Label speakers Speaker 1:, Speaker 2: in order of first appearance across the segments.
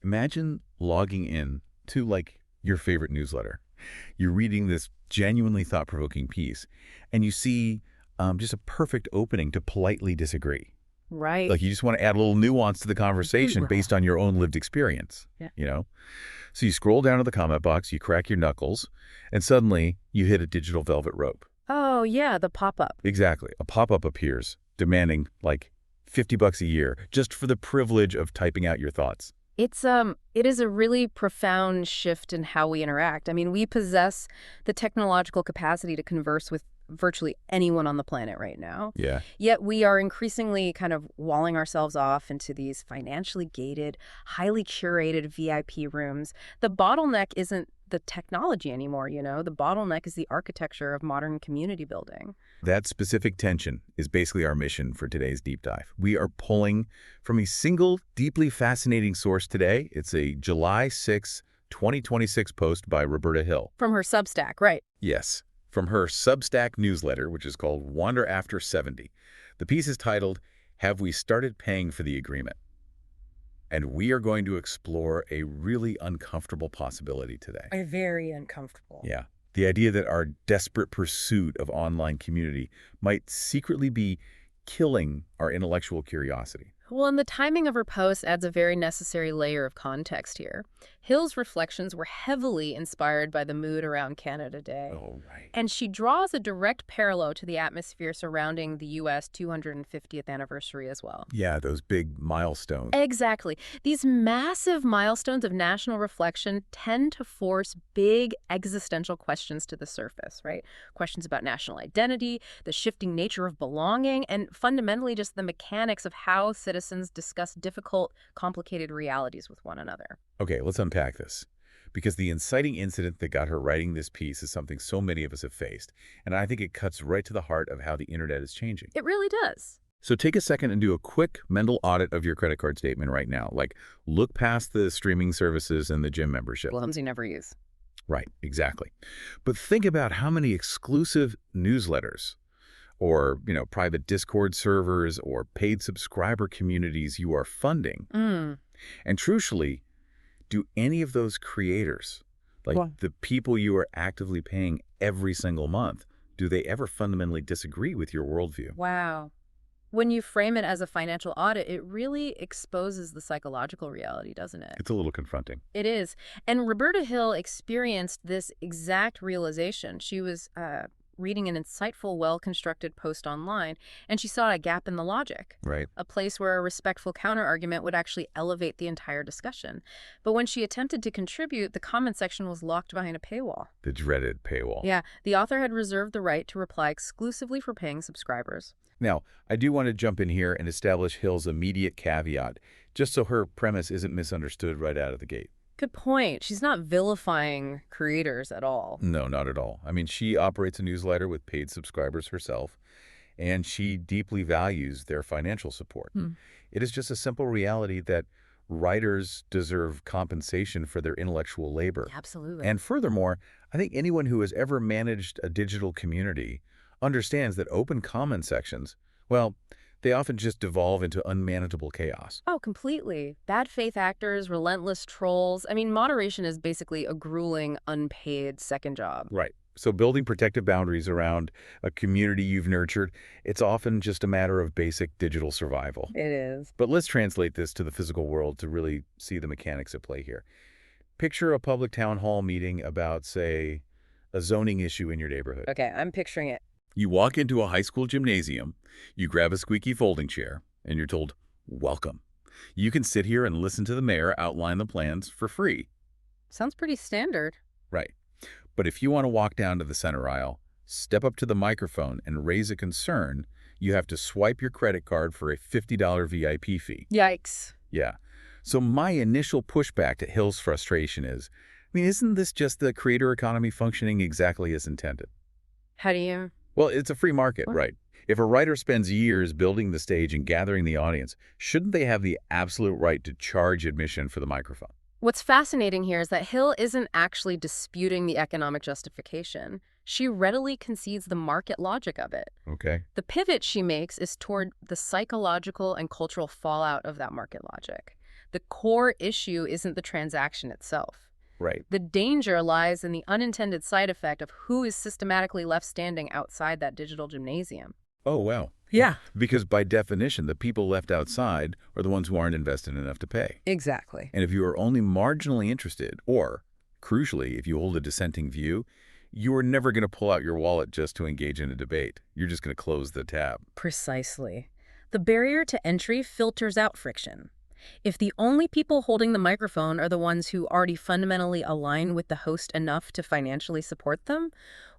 Speaker 1: Imagine logging in to, like, your favorite newsletter. You're reading this genuinely thought-provoking piece, and you see just a perfect opening to politely disagree.
Speaker 2: Right.
Speaker 1: Like, you just want to add a little nuance to the conversation based on your own lived experience,
Speaker 2: Yeah.
Speaker 1: you know? So you scroll down to the comment box, you crack your knuckles, and suddenly you hit a digital velvet rope.
Speaker 2: Oh, yeah, the pop-up.
Speaker 1: Exactly. A pop-up appears, demanding, like, $50 a year just for the privilege of typing out your thoughts.
Speaker 2: It is a really profound shift in how we interact. I mean, we possess the technological capacity to converse with virtually anyone on the planet right now.
Speaker 1: Yeah.
Speaker 2: Yet we are increasingly kind of walling ourselves off into these financially gated, highly curated VIP rooms. The bottleneck isn't the technology anymore, you know? The bottleneck is the architecture of modern community building.
Speaker 1: That specific tension is basically our mission for today's deep dive. We are pulling from a single, deeply fascinating source today. It's a July 6, 2026 post by Roberta Hill.
Speaker 2: From her Substack, right.
Speaker 1: Yes, from her Substack newsletter, which is called Wander After 70. The piece is titled, Have We Started Paying for the Agreement? And we are going to explore a really uncomfortable possibility today.
Speaker 2: Very uncomfortable.
Speaker 1: Yeah. The idea that our desperate pursuit of online community might secretly be killing our intellectual curiosity.
Speaker 2: Well, and the timing of her post adds a very necessary layer of context here. Hill's reflections were heavily inspired by the mood around Canada Day.
Speaker 1: Oh, right.
Speaker 2: And she draws a direct parallel to the atmosphere surrounding the U.S. 250th anniversary as well.
Speaker 1: Yeah, those big milestones.
Speaker 2: Exactly. These massive milestones of national reflection tend to force big existential questions to the surface, right? Questions about national identity, the shifting nature of belonging, and fundamentally just the mechanics of how citizens discuss difficult, complicated realities with one another.
Speaker 1: Okay, let's unpack this. Because the inciting incident that got her writing this piece is something so many of us have faced, and I think it cuts right to the heart of how the internet is changing.
Speaker 2: It really does.
Speaker 1: So take a second and do a quick mental audit of your credit card statement right now. Like, look past the streaming services and the gym membership.
Speaker 2: Ones you never use.
Speaker 1: Right, exactly. But think about how many exclusive newsletters or, private Discord servers or paid subscriber communities you are funding. And crucially, do any of those creators, like the people you are actively paying every single month, do they ever fundamentally disagree with your worldview?
Speaker 2: Wow. When you frame it as a financial audit, it really exposes the psychological reality, doesn't it?
Speaker 1: It's a little confronting.
Speaker 2: It is. And Roberta Hill experienced this exact realization. She was reading an insightful, well-constructed post online, and she saw a gap in the logic.
Speaker 1: Right.
Speaker 2: A place where a respectful counterargument would actually elevate the entire discussion. But when she attempted to contribute, the comment section was locked behind a paywall.
Speaker 1: The dreaded paywall.
Speaker 2: Yeah, the author had reserved the right to reply exclusively for paying subscribers.
Speaker 1: Now, I do want to jump in here and establish Hill's immediate caveat, just so her premise isn't misunderstood right out of the gate.
Speaker 2: Good point. She's not vilifying creators at all.
Speaker 1: No, not at all. I mean, she operates a newsletter with paid subscribers herself, and she deeply values their financial support. It is just a simple reality that writers deserve compensation for their intellectual labor.
Speaker 2: Absolutely.
Speaker 1: And furthermore, I think anyone who has ever managed a digital community understands that open comment sections, well, they often just devolve into unmanageable chaos.
Speaker 2: Oh, completely. Bad faith actors, relentless trolls. I mean, moderation is basically a grueling, unpaid second job.
Speaker 1: Right. So building protective boundaries around a community you've nurtured, it's often just a matter of basic digital survival.
Speaker 2: It is.
Speaker 1: But let's translate this to the physical world to really see the mechanics at play here. Picture a public town hall meeting about, say, a zoning issue in your neighborhood.
Speaker 2: Okay, I'm picturing it.
Speaker 1: You walk into a high school gymnasium, you grab a squeaky folding chair, and you're told, welcome. You can sit here and listen to the mayor outline the plans for free.
Speaker 2: Sounds pretty standard.
Speaker 1: Right. But if you want to walk down to the center aisle, step up to the microphone and raise a concern, you have to swipe your credit card for a $50 VIP fee.
Speaker 2: Yikes.
Speaker 1: Yeah. So my initial pushback to Hill's frustration is, isn't this just the creator economy functioning exactly as intended?
Speaker 2: How do you...
Speaker 1: Well, it's a free market, right? If a writer spends years building the stage and gathering the audience, shouldn't they have the absolute right to charge admission for the microphone?
Speaker 2: What's fascinating here is that Hill isn't actually disputing the economic justification. She readily concedes the market logic of it.
Speaker 1: Okay.
Speaker 2: The pivot she makes is toward the psychological and cultural fallout of that market logic. The core issue isn't the transaction itself.
Speaker 1: Right.
Speaker 2: The danger lies in the unintended side effect of who is systematically left standing outside that digital gymnasium.
Speaker 1: Oh, wow.
Speaker 2: Yeah.
Speaker 1: Because by definition, the people left outside are the ones who aren't invested enough to pay.
Speaker 2: Exactly.
Speaker 1: And if you are only marginally interested, or, crucially, if you hold a dissenting view, you are never going to pull out your wallet just to engage in a debate. You're just going to close the tab.
Speaker 2: Precisely. The barrier to entry filters out friction. If the only people holding the microphone are the ones who already fundamentally align with the host enough to financially support them,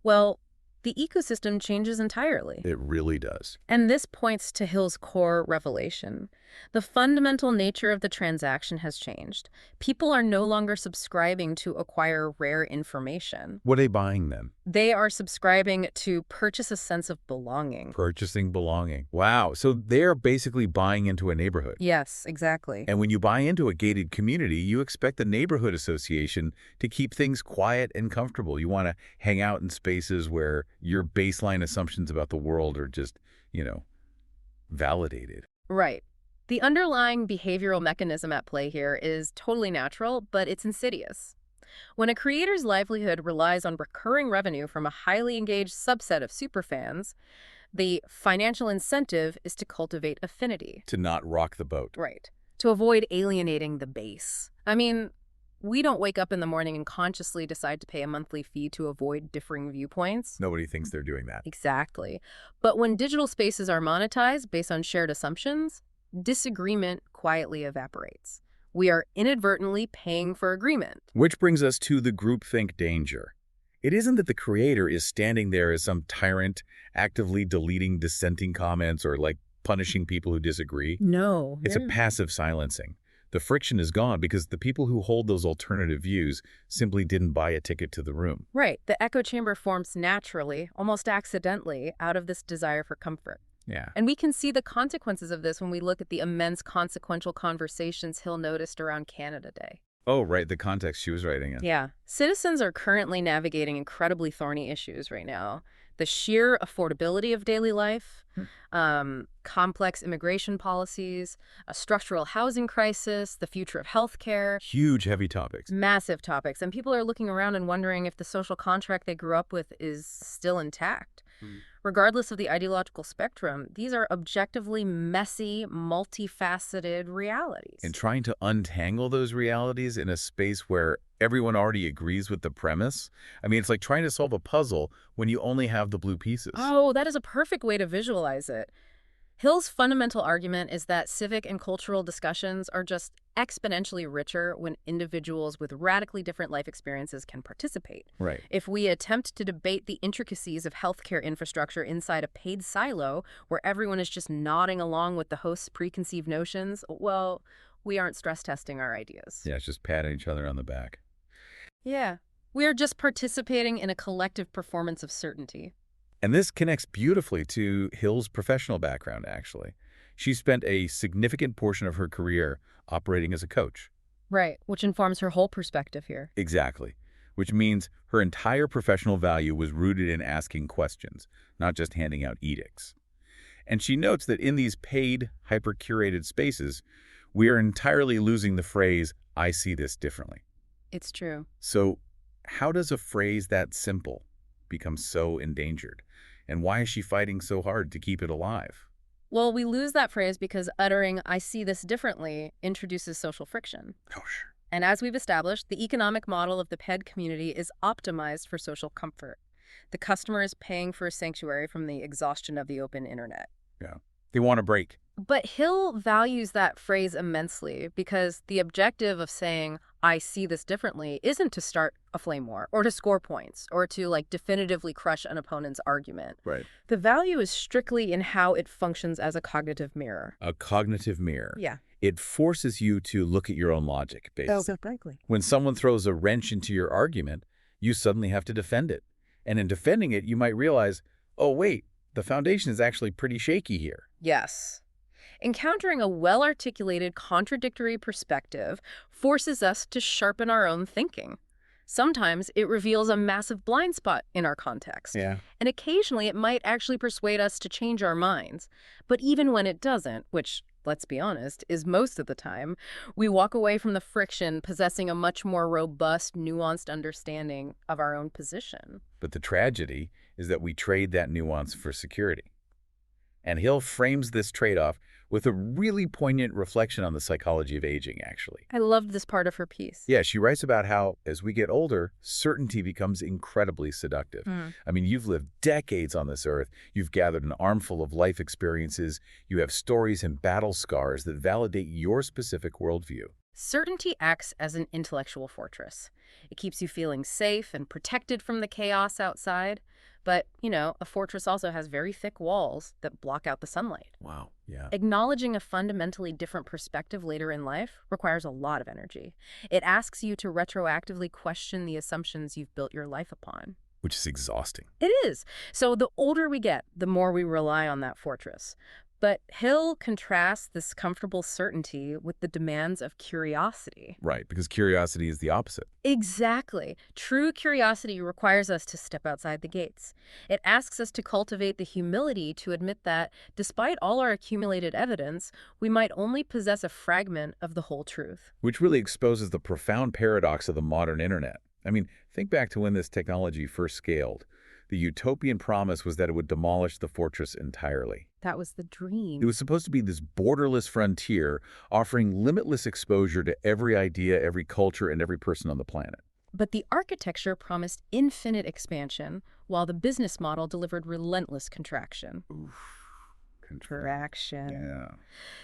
Speaker 2: well, the ecosystem changes entirely.
Speaker 1: It really does.
Speaker 2: And this points to Hill's core revelation. The fundamental nature of the transaction has changed. People are no longer subscribing to acquire rare information.
Speaker 1: What are they buying then?
Speaker 2: They are subscribing to purchase a sense of belonging.
Speaker 1: Purchasing belonging. Wow. So they're basically buying into a neighborhood.
Speaker 2: Yes, exactly.
Speaker 1: And when you buy into a gated community, you expect the neighborhood association to keep things quiet and comfortable. You want to hang out in spaces where your baseline assumptions about the world are just, validated.
Speaker 2: Right. The underlying behavioral mechanism at play here is totally natural, but it's insidious. When a creator's livelihood relies on recurring revenue from a highly engaged subset of superfans, the financial incentive is to cultivate affinity.
Speaker 1: To not rock the boat.
Speaker 2: Right. To avoid alienating the base. I mean, we don't wake up in the morning and consciously decide to pay a monthly fee to avoid differing viewpoints.
Speaker 1: Nobody thinks they're doing that.
Speaker 2: Exactly. But when digital spaces are monetized based on shared assumptions, disagreement quietly evaporates. We are inadvertently paying for agreement.
Speaker 1: Which brings us to the groupthink danger. It isn't that the creator is standing there as some tyrant, actively deleting dissenting comments or punishing people who disagree.
Speaker 2: No.
Speaker 1: It's a passive silencing. The friction is gone because the people who hold those alternative views simply didn't buy a ticket to the room.
Speaker 2: Right. The echo chamber forms naturally, almost accidentally, out of this desire for comfort.
Speaker 1: Yeah.
Speaker 2: And we can see the consequences of this when we look at the immense consequential conversations Hill noticed around Canada Day.
Speaker 1: Oh, right, the context she was writing in.
Speaker 2: Yeah. Citizens are currently navigating incredibly thorny issues right now. The sheer affordability of daily life, complex immigration policies, a structural housing crisis, the future of healthcare.
Speaker 1: Huge, heavy topics.
Speaker 2: Massive topics. And people are looking around and wondering if the social contract they grew up with is still intact. Regardless of the ideological spectrum, these are objectively messy, multifaceted realities.
Speaker 1: And trying to untangle those realities in a space where everyone already agrees with the premise, it's like trying to solve a puzzle when you only have the blue pieces.
Speaker 2: Oh, that is a perfect way to visualize it. Hill's fundamental argument is that civic and cultural discussions are just exponentially richer when individuals with radically different life experiences can participate.
Speaker 1: Right.
Speaker 2: If we attempt to debate the intricacies of healthcare infrastructure inside a paid silo where everyone is just nodding along with the host's preconceived notions, well, we aren't stress testing our ideas.
Speaker 1: Yeah, it's just patting each other on the back.
Speaker 2: Yeah. We are just participating in a collective performance of certainty.
Speaker 1: And this connects beautifully to Hill's professional background, actually. She spent a significant portion of her career operating as a coach.
Speaker 2: Right, which informs her whole perspective here.
Speaker 1: Exactly, which means her entire professional value was rooted in asking questions, not just handing out edicts. And she notes that in these paid, hyper-curated spaces, we are entirely losing the phrase, "I see this differently."
Speaker 2: It's true.
Speaker 1: So how does a phrase that simple become so endangered? And why is she fighting so hard to keep it alive?
Speaker 2: Well, we lose that phrase because uttering "I see this differently" introduces social friction.
Speaker 1: Oh, sure.
Speaker 2: And as we've established, the economic model of the PED community is optimized for social comfort. The customer is paying for a sanctuary from the exhaustion of the open internet.
Speaker 1: Yeah. They want a break.
Speaker 2: But Hill values that phrase immensely because the objective of saying, "I see this differently," isn't to start a flame war or to score points or to definitively crush an opponent's argument.
Speaker 1: Right.
Speaker 2: The value is strictly in how it functions as a cognitive mirror.
Speaker 1: A cognitive mirror.
Speaker 2: Yeah.
Speaker 1: It forces you to look at your own logic, basically.
Speaker 2: frankly.
Speaker 1: When someone throws a wrench into your argument, you suddenly have to defend it. And in defending it, you might realize, oh, wait, the foundation is actually pretty shaky here.
Speaker 2: Yes. Encountering a well-articulated contradictory perspective forces us to sharpen our own thinking. Sometimes it reveals a massive blind spot in our context.
Speaker 1: Yeah.
Speaker 2: And occasionally it might actually persuade us to change our minds. But even when it doesn't, which let's be honest, is most of the time, we walk away from the friction possessing a much more robust, nuanced understanding of our own position.
Speaker 1: But the tragedy is that we trade that nuance for security. And Hill frames this trade-off with a really poignant reflection on the psychology of aging, actually.
Speaker 2: I loved this part of her piece.
Speaker 1: Yeah, she writes about how, as we get older, certainty becomes incredibly seductive. I mean, you've lived decades on this earth. You've gathered an armful of life experiences. You have stories and battle scars that validate your specific worldview.
Speaker 2: Certainty acts as an intellectual fortress. It keeps you feeling safe and protected from the chaos outside. But, a fortress also has very thick walls that block out the sunlight.
Speaker 1: Wow, yeah.
Speaker 2: Acknowledging a fundamentally different perspective later in life requires a lot of energy. It asks you to retroactively question the assumptions you've built your life upon.
Speaker 1: Which is exhausting.
Speaker 2: It is. So the older we get, the more we rely on that fortress. But Hill contrasts this comfortable certainty with the demands of curiosity.
Speaker 1: Right, because curiosity is the opposite.
Speaker 2: Exactly. True curiosity requires us to step outside the gates. It asks us to cultivate the humility to admit that, despite all our accumulated evidence, we might only possess a fragment of the whole truth.
Speaker 1: Which really exposes the profound paradox of the modern internet. I mean, think back to when this technology first scaled. The utopian promise was that it would demolish the fortress entirely.
Speaker 2: That was the dream.
Speaker 1: It was supposed to be this borderless frontier, offering limitless exposure to every idea, every culture, and every person on the planet.
Speaker 2: But the architecture promised infinite expansion, while the business model delivered relentless contraction.
Speaker 1: Oof.
Speaker 2: Contraction.
Speaker 1: Yeah.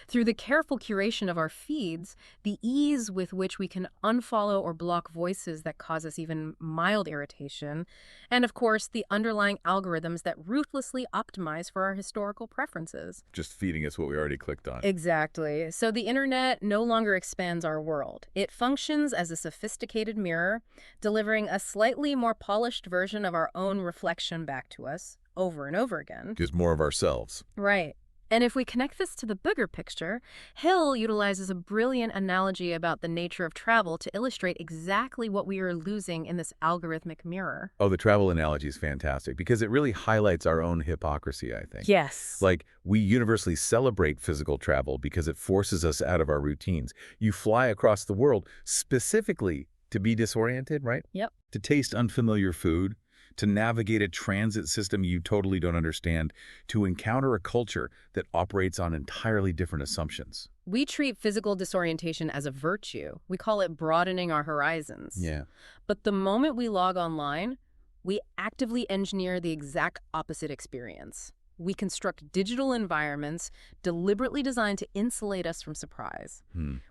Speaker 2: Through the careful curation of our feeds, the ease with which we can unfollow or block voices that cause us even mild irritation, and of course, the underlying algorithms that ruthlessly optimize for our historical preferences.
Speaker 1: Just feeding us what we already clicked on.
Speaker 2: Exactly. So the internet no longer expands our world. It functions as a sophisticated mirror, delivering a slightly more polished version of our own reflection back to us over and over again.
Speaker 1: Just more of ourselves.
Speaker 2: Right. And if we connect this to the bigger picture, Hill utilizes a brilliant analogy about the nature of travel to illustrate exactly what we are losing in this algorithmic mirror.
Speaker 1: Oh, the travel analogy is fantastic because it really highlights our own hypocrisy, I think.
Speaker 2: Yes.
Speaker 1: Like, we universally celebrate physical travel because it forces us out of our routines. You fly across the world specifically to be disoriented, right?
Speaker 2: Yep.
Speaker 1: To taste unfamiliar food, to navigate a transit system you totally don't understand, to encounter a culture that operates on entirely different assumptions.
Speaker 2: We treat physical disorientation as a virtue. We call it broadening our horizons.
Speaker 1: Yeah.
Speaker 2: But the moment we log online, we actively engineer the exact opposite experience. We construct digital environments deliberately designed to insulate us from surprise.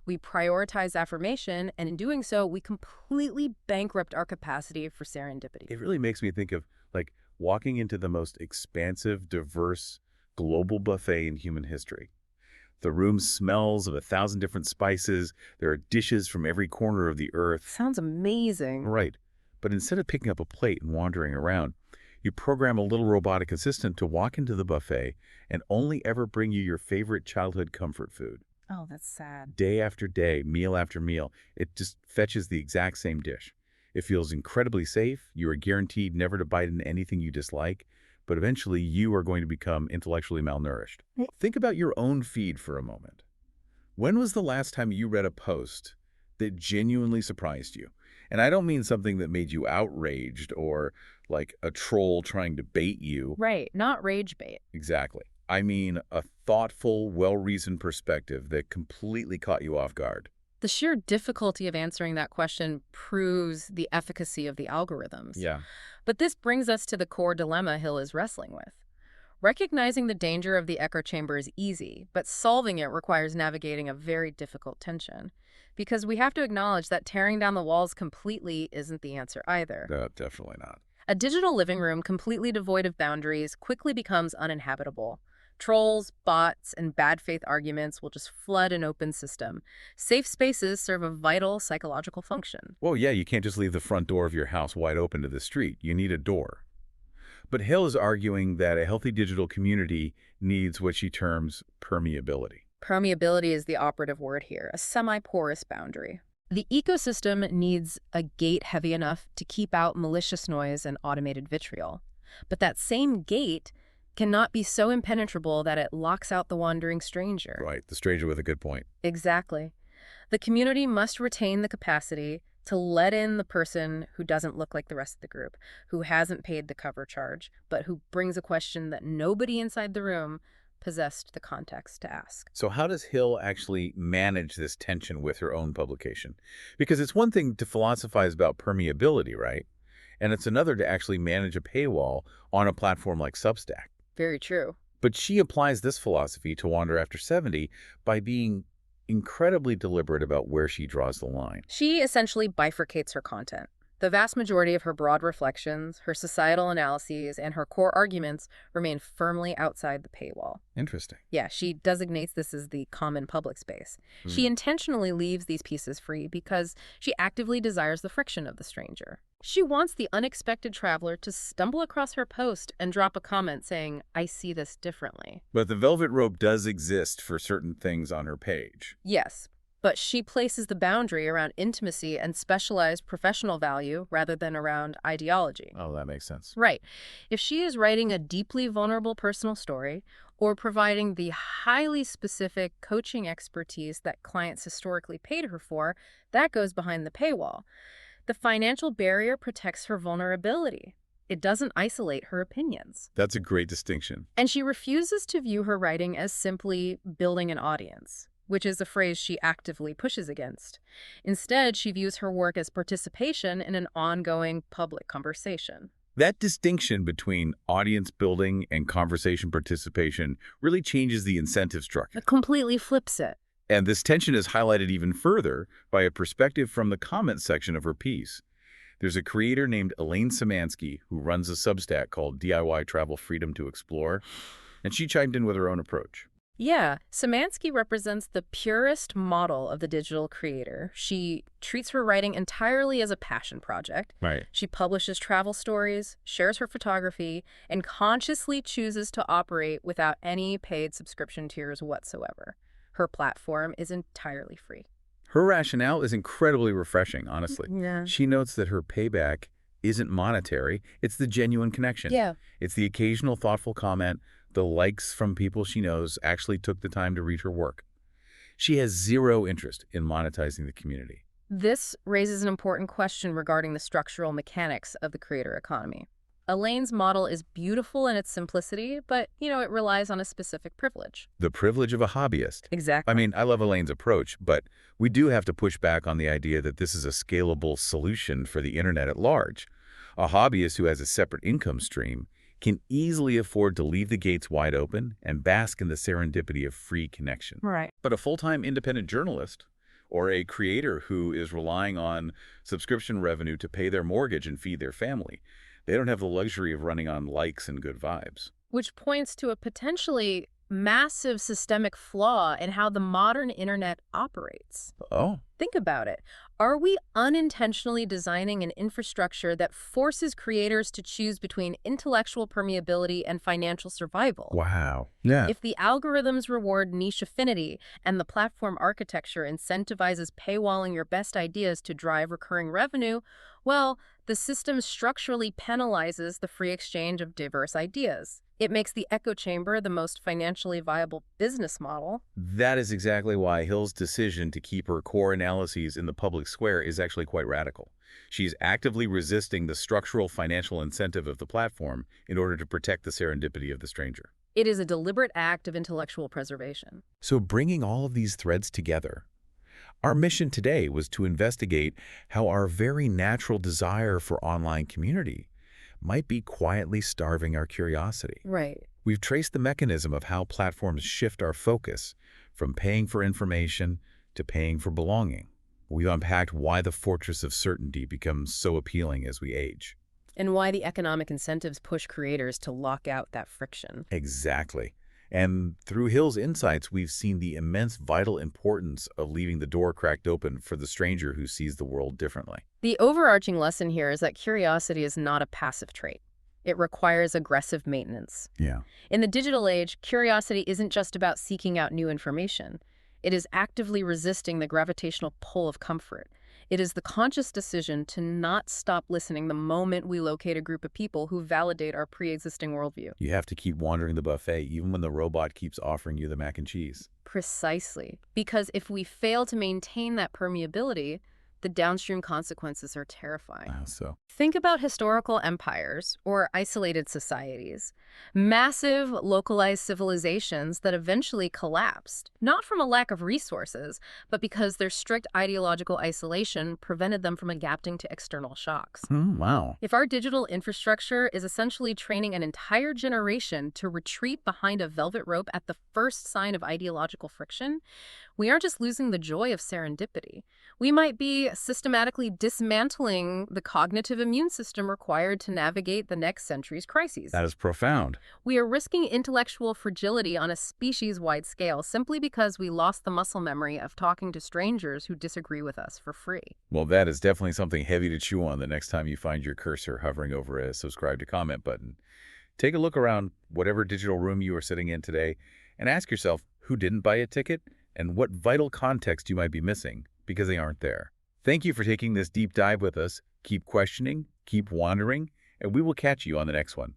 Speaker 2: We prioritize affirmation, and in doing so, we completely bankrupt our capacity for serendipity.
Speaker 1: It really makes me think of, like, walking into the most expansive, diverse, global buffet in human history. The room smells of 1,000 different spices. There are dishes from every corner of the earth.
Speaker 2: Sounds amazing.
Speaker 1: Right. But instead of picking up a plate and wandering around, you program a little robotic assistant to walk into the buffet and only ever bring you your favorite childhood comfort food.
Speaker 2: Oh, that's sad.
Speaker 1: Day after day, meal after meal, it just fetches the exact same dish. It feels incredibly safe. You are guaranteed never to bite into anything you dislike, but eventually you are going to become intellectually malnourished. Think about your own feed for a moment. When was the last time you read a post that genuinely surprised you? And I don't mean something that made you outraged or like a troll trying to bait you.
Speaker 2: Right, not rage bait.
Speaker 1: Exactly. I mean a thoughtful, well-reasoned perspective that completely caught you off guard.
Speaker 2: The sheer difficulty of answering that question proves the efficacy of the algorithms.
Speaker 1: Yeah.
Speaker 2: But this brings us to the core dilemma Hill is wrestling with. Recognizing the danger of the echo chamber is easy, but solving it requires navigating a very difficult tension. Because we have to acknowledge that tearing down the walls completely isn't the answer either.
Speaker 1: No, definitely not.
Speaker 2: A digital living room completely devoid of boundaries quickly becomes uninhabitable. Trolls, bots, and bad faith arguments will just flood an open system. Safe spaces serve a vital psychological function.
Speaker 1: Well, yeah, you can't just leave the front door of your house wide open to the street. You need a door. But Hill is arguing that a healthy digital community needs what she terms permeability.
Speaker 2: Permeability is the operative word here, a semi-porous boundary. The ecosystem needs a gate heavy enough to keep out malicious noise and automated vitriol. But that same gate cannot be so impenetrable that it locks out the wandering stranger.
Speaker 1: Right, the stranger with a good point.
Speaker 2: Exactly. The community must retain the capacity to let in the person who doesn't look like the rest of the group, who hasn't paid the cover charge, but who brings a question that nobody inside the room possessed the context to ask.
Speaker 1: So how does Hill actually manage this tension with her own publication? Because it's one thing to philosophize about permeability, right? And it's another to actually manage a paywall on a platform like Substack.
Speaker 2: Very true.
Speaker 1: But she applies this philosophy to Wander After 70 by being incredibly deliberate about where she draws the line.
Speaker 2: She essentially bifurcates her content. The vast majority of her broad reflections, her societal analyses, and her core arguments remain firmly outside the paywall.
Speaker 1: Interesting.
Speaker 2: Yeah, she designates this as the common public space. She intentionally leaves these pieces free because she actively desires the friction of the stranger. She wants the unexpected traveler to stumble across her post and drop a comment saying, "I see this differently."
Speaker 1: But the velvet rope does exist for certain things on her page.
Speaker 2: Yes, but she places the boundary around intimacy and specialized professional value rather than around ideology.
Speaker 1: Oh, that makes sense.
Speaker 2: Right. If she is writing a deeply vulnerable personal story or providing the highly specific coaching expertise that clients historically paid her for, that goes behind the paywall. The financial barrier protects her vulnerability. It doesn't isolate her opinions.
Speaker 1: That's a great distinction.
Speaker 2: And she refuses to view her writing as simply building an audience, which is a phrase she actively pushes against. Instead, she views her work as participation in an ongoing public conversation.
Speaker 1: That distinction between audience building and conversation participation really changes the incentive structure.
Speaker 2: It completely flips it.
Speaker 1: And this tension is highlighted even further by a perspective from the comments section of her piece. There's a creator named Elaine Szymanski who runs a Substack called DIY Travel Freedom to Explore, and she chimed in with her own approach.
Speaker 2: Yeah, Szymanski represents the purest model of the digital creator. She treats her writing entirely as a passion project.
Speaker 1: Right.
Speaker 2: She publishes travel stories, shares her photography, and consciously chooses to operate without any paid subscription tiers whatsoever. Her platform is entirely free.
Speaker 1: Her rationale is incredibly refreshing, honestly.
Speaker 2: Yeah.
Speaker 1: She notes that her payback isn't monetary, it's the genuine connection.
Speaker 2: Yeah.
Speaker 1: It's the occasional thoughtful comment, the likes from people she knows actually took the time to read her work. She has zero interest in monetizing the community.
Speaker 2: This raises an important question regarding the structural mechanics of the creator economy. Elaine's model is beautiful in its simplicity, but, it relies on a specific privilege.
Speaker 1: The privilege of a hobbyist.
Speaker 2: Exactly.
Speaker 1: I mean, I love Elaine's approach, but we do have to push back on the idea that this is a scalable solution for the internet at large. A hobbyist who has a separate income stream can easily afford to leave the gates wide open and bask in the serendipity of free connection.
Speaker 2: Right.
Speaker 1: But a full-time independent journalist or a creator who is relying on subscription revenue to pay their mortgage and feed their family, they don't have the luxury of running on likes and good vibes.
Speaker 2: Which points to a potentially massive systemic flaw in how the modern internet operates.
Speaker 1: Oh.
Speaker 2: Think about it. Are we unintentionally designing an infrastructure that forces creators to choose between intellectual permeability and financial survival?
Speaker 1: Wow. Yeah.
Speaker 2: If the algorithms reward niche affinity and the platform architecture incentivizes paywalling your best ideas to drive recurring revenue, well, the system structurally penalizes the free exchange of diverse ideas. It makes the echo chamber the most financially viable business model.
Speaker 1: That is exactly why Hill's decision to keep her core analyses in the public square is actually quite radical. She's actively resisting the structural financial incentive of the platform in order to protect the serendipity of the stranger.
Speaker 2: It is a deliberate act of intellectual preservation.
Speaker 1: So bringing all of these threads together, our mission today was to investigate how our very natural desire for online community might be quietly starving our curiosity.
Speaker 2: Right.
Speaker 1: We've traced the mechanism of how platforms shift our focus from paying for information to paying for belonging. We've unpacked why the fortress of certainty becomes so appealing as we age.
Speaker 2: And why the economic incentives push creators to lock out that friction.
Speaker 1: Exactly. And through Hill's insights, we've seen the immense vital importance of leaving the door cracked open for the stranger who sees the world differently.
Speaker 2: The overarching lesson here is that curiosity is not a passive trait. It requires aggressive maintenance.
Speaker 1: Yeah.
Speaker 2: In the digital age, curiosity isn't just about seeking out new information. It is actively resisting the gravitational pull of comfort. It is the conscious decision to not stop listening the moment we locate a group of people who validate our pre-existing worldview.
Speaker 1: You have to keep wandering the buffet, even when the robot keeps offering you the mac and cheese.
Speaker 2: Precisely. Because if we fail to maintain that permeability, the downstream consequences are terrifying.
Speaker 1: Wow, so
Speaker 2: Think about historical empires or isolated societies. Massive, localized civilizations that eventually collapsed, not from a lack of resources, but because their strict ideological isolation prevented them from adapting to external shocks.
Speaker 1: wow.
Speaker 2: If our digital infrastructure is essentially training an entire generation to retreat behind a velvet rope at the first sign of ideological friction, we aren't just losing the joy of serendipity. We might be systematically dismantling the cognitive immune system required to navigate the next century's crises.
Speaker 1: That is profound.
Speaker 2: We are risking intellectual fragility on a species-wide scale simply because we lost the muscle memory of talking to strangers who disagree with us for free.
Speaker 1: Well, that is definitely something heavy to chew on the next time you find your cursor hovering over a subscribe to comment button. Take a look around whatever digital room you are sitting in today and ask yourself who didn't buy a ticket and what vital context you might be missing because they aren't there. Thank you for taking this deep dive with us. Keep questioning, keep wondering, and we will catch you on the next one.